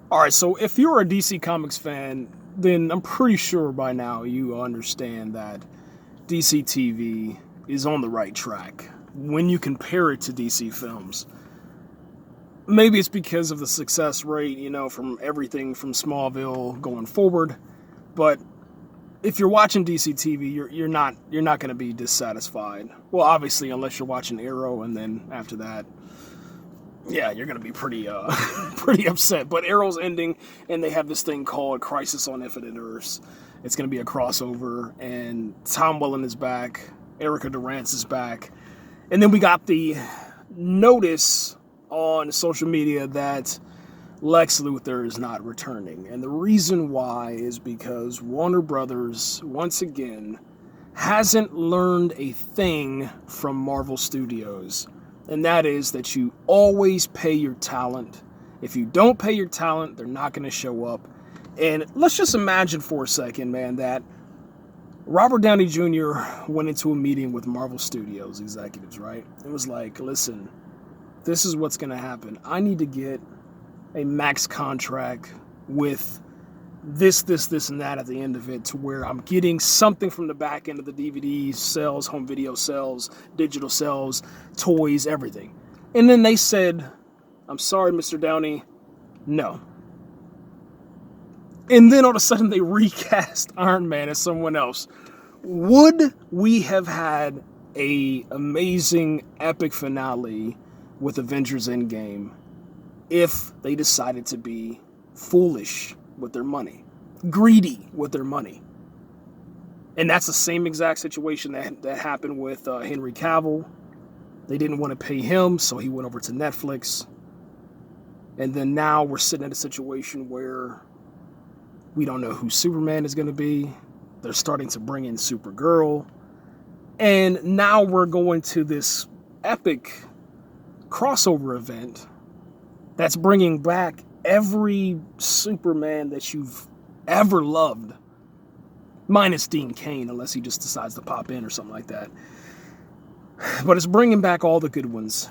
All right, so if you're a DC Comics fan, then I'm pretty sure by now you understand that DC TV is on the right track when you compare it to DC films. Maybe it's because of the success rate, from everything from Smallville going forward, but if you're watching DC TV, you're not going to be dissatisfied. Well, obviously, unless you're watching Arrow, and then after that, yeah, you're gonna be pretty pretty upset. But Arrow's ending, and they have this thing called Crisis on Infinite Earths. It's gonna be a crossover, and Tom Welling is back, Erica Durance is back, and then we got the notice on social media that Lex Luthor is not returning, and the reason why is because Warner Brothers once again hasn't learned a thing from Marvel Studios. And that is that you always pay your talent. If you don't pay your talent, they're not going to show up. And let's just imagine for a second, man, that Robert Downey Jr. went into a meeting with Marvel Studios executives, right? It was like, listen, this is what's going to happen. I need to get a max contract with this, and that at the end of it, to where I'm getting something from the back end of the DVD sales, home video sales, digital sales, toys, everything. And then they said, I'm sorry, Mr. Downey, no. And then all of a sudden they recast Iron Man as someone else. Would we have had a amazing epic finale with Avengers Endgame if they decided to be foolish with their money, greedy with their money? And that's the same exact situation that happened with Henry Cavill. They didn't want to pay him, so he went over to Netflix. And then now we're sitting in a situation where we don't know who Superman is going to be. They're starting to bring in Supergirl. And now we're going to this epic crossover event that's bringing back every Superman that you've ever loved, minus Dean Cain, unless he just decides to pop in or something like that. But it's bringing back all the good ones.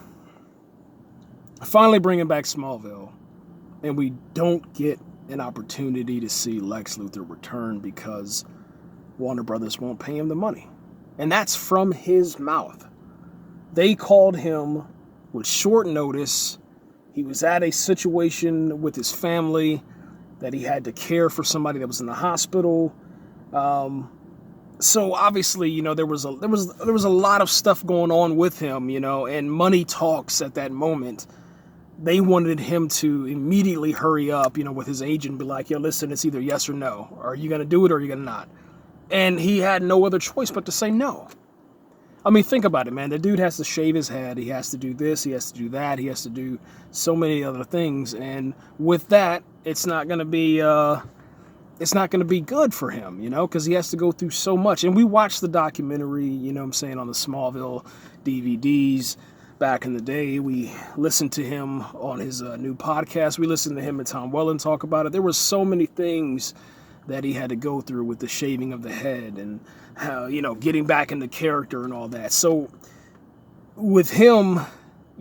Finally bringing back Smallville. And we don't get an opportunity to see Lex Luthor return because Warner Brothers won't pay him the money. And that's from his mouth. They called him with short notice. He was at a situation with his family that he had to care for somebody that was in the hospital. So obviously, there was a lot of stuff going on with him, and money talks at that moment. They wanted him to immediately hurry up, with his agent and be like, yo, listen, it's either yes or no. Are you going to do it or are you going to not? And he had no other choice but to say no. I mean, think about it, man. The dude has to shave his head. He has to do this. He has to do that. He has to do so many other things. And with that, it's not going to be good for him, because he has to go through so much. And we watched the documentary, on the Smallville DVDs back in the day. We listened to him on his new podcast. We listened to him and Tom Welling talk about it. There were so many things that he had to go through with the shaving of the head and how, getting back into character and all that. So with him,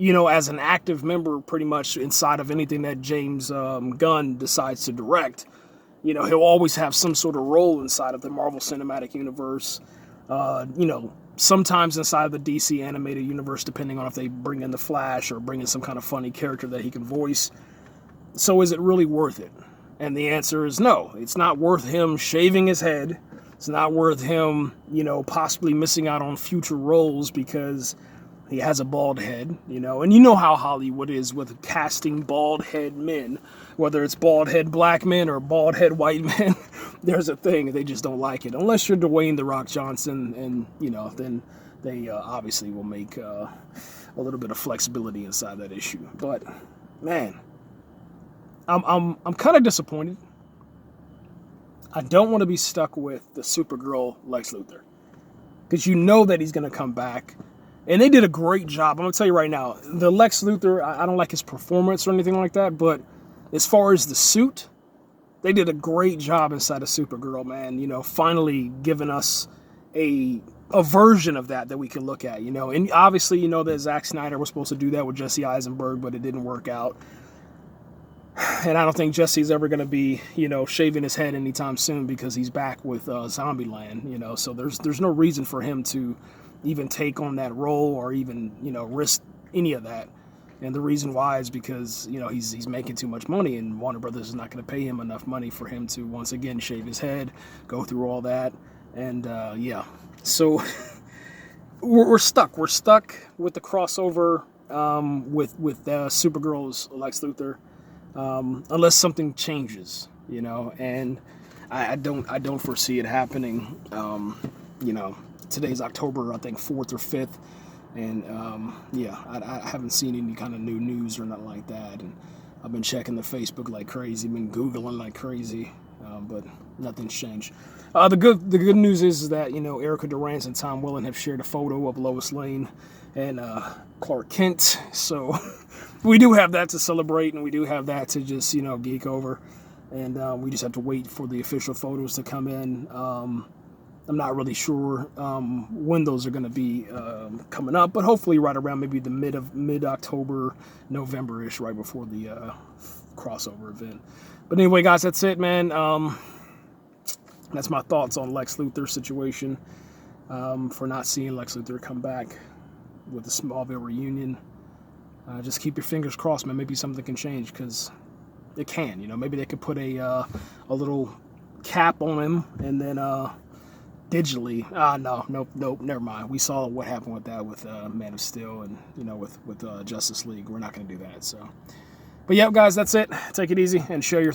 as an active member pretty much inside of anything that James Gunn decides to direct, he'll always have some sort of role inside of the Marvel Cinematic Universe, sometimes inside of the DC animated universe, depending on if they bring in the Flash or bring in some kind of funny character that he can voice. So is it really worth it? And the answer is no. It's not worth him shaving his head. It's not worth him, possibly missing out on future roles because he has a bald head, And you know how Hollywood is with casting bald head men. Whether it's bald head black men or bald head white men, there's a thing. They just don't like it. Unless you're Dwayne "The Rock" Johnson, and, then they obviously will make a little bit of flexibility inside that issue. But, man, I'm kind of disappointed. I don't want to be stuck with the Supergirl Lex Luthor, because that he's going to come back, and they did a great job. I'm going to tell you right now, the Lex Luthor, I don't like his performance or anything like that, but as far as the suit, they did a great job inside of Supergirl, man. Finally giving us a version of that we can look at, and obviously, that Zack Snyder was supposed to do that with Jesse Eisenberg, but it didn't work out. And I don't think Jesse's ever going to be, shaving his head anytime soon because he's back with Zombieland, so there's no reason for him to even take on that role or even, risk any of that. And the reason why is because, he's making too much money, and Warner Brothers is not going to pay him enough money for him to, once again, shave his head, go through all that. And, so we're stuck. We're stuck with the crossover with Supergirl's Lex Luthor, unless something changes, and I don't foresee it happening. Today's October, I think 4th or 5th. And, I haven't seen any kind of new news or nothing like that. And I've been checking the Facebook like crazy, been Googling like crazy, but nothing's changed. The good news is that, Erica Durance and Tom Welling have shared a photo of Lois Lane and Clark Kent. So we do have that to celebrate, and we do have that to just, geek over. And we just have to wait for the official photos to come in. I'm not really sure when those are going to be coming up, but hopefully right around maybe the mid-October, November-ish, right before the crossover event. But anyway, guys, that's it, man. That's my thoughts on Lex Luthor's situation, for not seeing Lex Luthor come back with the Smallville reunion. Just keep your fingers crossed, man. Maybe something can change, because it can. Maybe they could put a little cap on him, and then digitally. Nope, never mind. We saw what happened with that with Man of Steel and with Justice League. We're not going to do that. So, but yeah, guys, that's it. Take it easy and share your